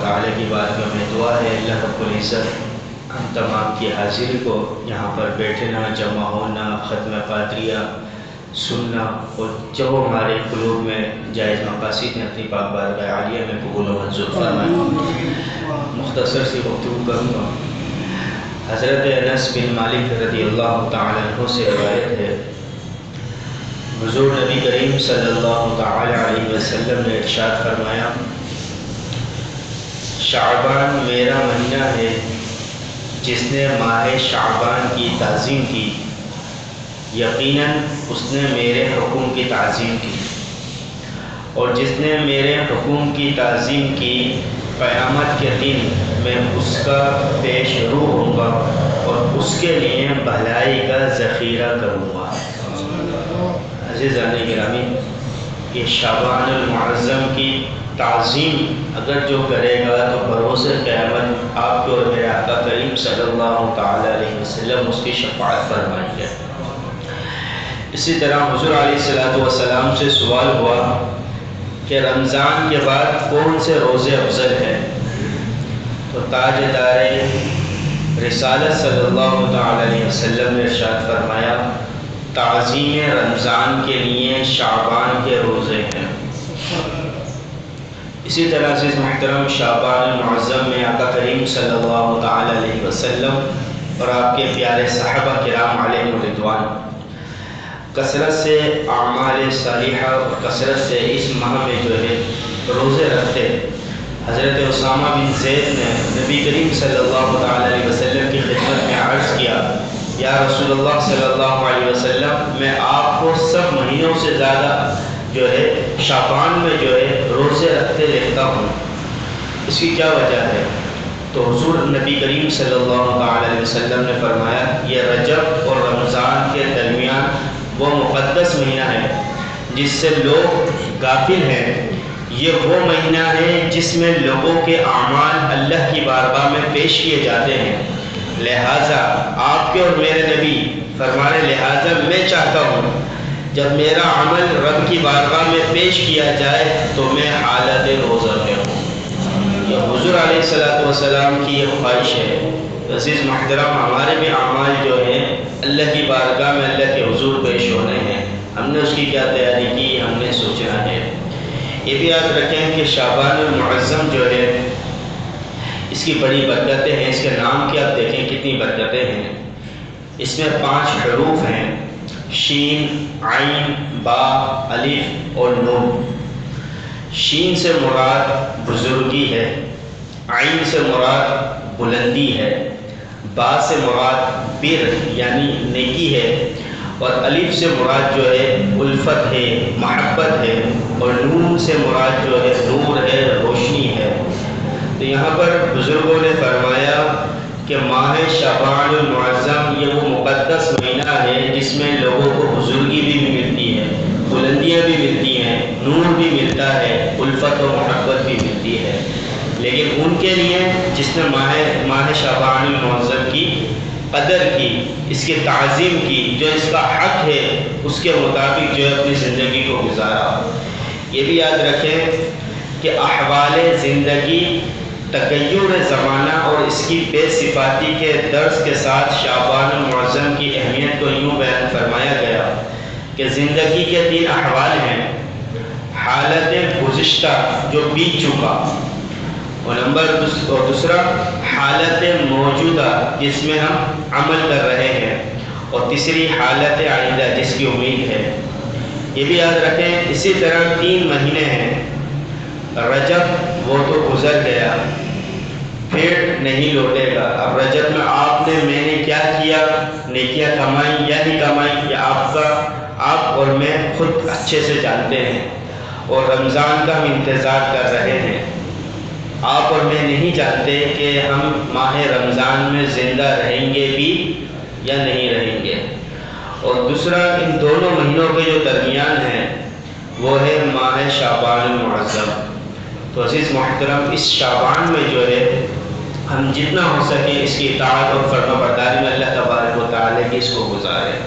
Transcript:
تعالی کی بارگاہ میں دعا ہے اللہ رب العزت ہم تمام کی حاضری کو یہاں پر بیٹھنا، جمع ہونا، ختم قادریہ سننا اور جو ہمارے قلوب میں جائز مقاصد ہیں اپنی پاک بارگاہ عالیہ میں قبول و منظور فرمائیں۔ مختصر سی گفتگو کروں گا۔ حضرت انس بن مالک رضی اللہ تعالی عنہ سے روایت ہے، حضور نبی کریم صلی اللہ تعالی علیہ وسلم نے ارشاد فرمایا، شعبان میرا مہینہ ہے، جس نے ماہ شعبان کی تعظیم کی یقیناً اس نے میرے حکم کی تعظیم کی، اور جس نے میرے حکم کی تعظیم کی قیامت کے دن میں اس کا پیش رو ہوں گا اور اس کے لیے بھلائی کا ذخیرہ کروں گا۔ عزیزان گرامی، یہ شعبان المعظم کی تعظیم اگر جو کرے گا تو بروز قیامت آپ کے اور میرے آقا کریم صلی اللہ تعالی علیہ وسلم اس کی شفاعت فرمائیں گے۔ اسی طرح حضور علیہ السلام سے سوال ہوا کہ رمضان کے بعد کون سے روزے افضل ہیں، تو تاجدار رسالت صلی اللہ تعالی علیہ وسلم نے ارشاد فرمایا، تعظیم رمضان کے لیے شعبان کے روزے ہیں۔ اسی طرح سے محترم شعبان المعظم میں آقا کریم صلی اللہ تعالی علیہ وسلم اور آپ کے پیارے صحابہ کرام علیہم الرضوان کثرت سے اعمال صالحہ اور کثرت سے اس ماہ میں جو ہے روزے رکھتے۔ حضرت اسامہ بن زید نے نبی کریم صلی اللہ تعالی علیہ وسلم کی خدمت میں عرض کیا، یا رسول اللہ صلی اللہ علیہ وسلم، میں آپ کو سب مہینوں سے زیادہ جو ہے شعبان میں جو ہے روزے رکھتے دیکھتا ہوں، اس کی کیا وجہ ہے؟ تو حضور نبی کریم صلی اللہ تعالی علیہ وسلم نے فرمایا، یہ رجب اور رمضان کے درمیان وہ مقدس مہینہ ہے جس سے لوگ غافل ہیں، یہ وہ مہینہ ہے جس میں لوگوں کے اعمال اللہ کی بارگاہ میں پیش کیے جاتے ہیں، لہٰذا آپ کے اور میرے نبی فرمانے، لہٰذا میں چاہتا ہوں جب میرا عمل رب کی بارگاہ میں پیش کیا جائے تو میں حالت روزہ میں ہوں۔ یہ حضور علیہ السلام کی یہ خواہش ہے۔ عزیز محترم، ہمارے بھی اعمال جو ہیں اللہ کی بارگاہ میں اللہ کے حضور پیش ہونے ہیں، ہم نے اس کی کیا تیاری کی، ہم نے سوچنا ہے۔ یہ بھی یاد رکھیں کہ شعبان المعظم جو ہے اس کی بڑی برکتیں ہیں، اس کے نام کی آپ دیکھیں کتنی برکتیں ہیں۔ اس میں 5 حروف ہیں، شین، عین، با، الف اور نون۔ شین سے مراد بزرگی ہے، عین سے مراد بلندی ہے، با سے مراد بر یعنی نیکی ہے، اور الف سے مراد جو ہے الفت ہے، محبت ہے، اور نون سے مراد جو ہے نور ہے، روشنی ہے۔ تو یہاں پر بزرگوں نے فرمایا کہ ماہ شعبان المعظم یہ وہ مقدس مہینہ ہے جس میں لوگوں کو بزرگی بھی ملتی ہے، بلندیاں بھی ملتی ہیں، نور بھی ملتا ہے، الفت و محبت بھی ملتی ہے، لیکن ان کے لیے جس نے ماہ شعبان المعظم کی قدر کی، اس کی تعظیم کی، جو اس کا حق ہے اس کے مطابق جو ہے اپنی زندگی کو گزارا۔ یہ بھی یاد رکھیں کہ احوال زندگی، تغیر زمانہ اور اس کی بے صفاتی کے درس کے ساتھ شعبان المعظم کی اہمیت کو یوں بیان فرمایا گیا کہ زندگی کے 3 احوال ہیں، حالت گزشتہ جو بیت چکا، اور دوسرا حالت موجودہ جس میں ہم عمل کر رہے ہیں، اور تیسری حالت آئندہ جس کی امید ہے۔ یہ بھی یاد رکھیں اسی طرح 3 مہینے ہیں، رجب وہ تو گزر گیا، پھر نہیں لوٹے گا۔ اب رجب میں آپ نے میں نے کیا کیا، نیکیاں کمائی یا نہیں کمائی، یا آپ اور میں خود اچھے سے جانتے ہیں، اور رمضان کا ہم انتظار کر رہے ہیں۔ آپ اور میں نہیں جانتے کہ ہم ماہ رمضان میں زندہ رہیں گے بھی یا نہیں رہیں گے۔ اور دوسرا ان دونوں مہینوں کے جو درمیان ہیں وہ ہے ماہ شعبان المعظم۔ تو عزیز محترم، اس شعبان میں جو ہے ہم جتنا ہو سکے اس کی اطاعت اور فرما برداری میں اللہ تبارک و تعالی کی اس کو گزاریں۔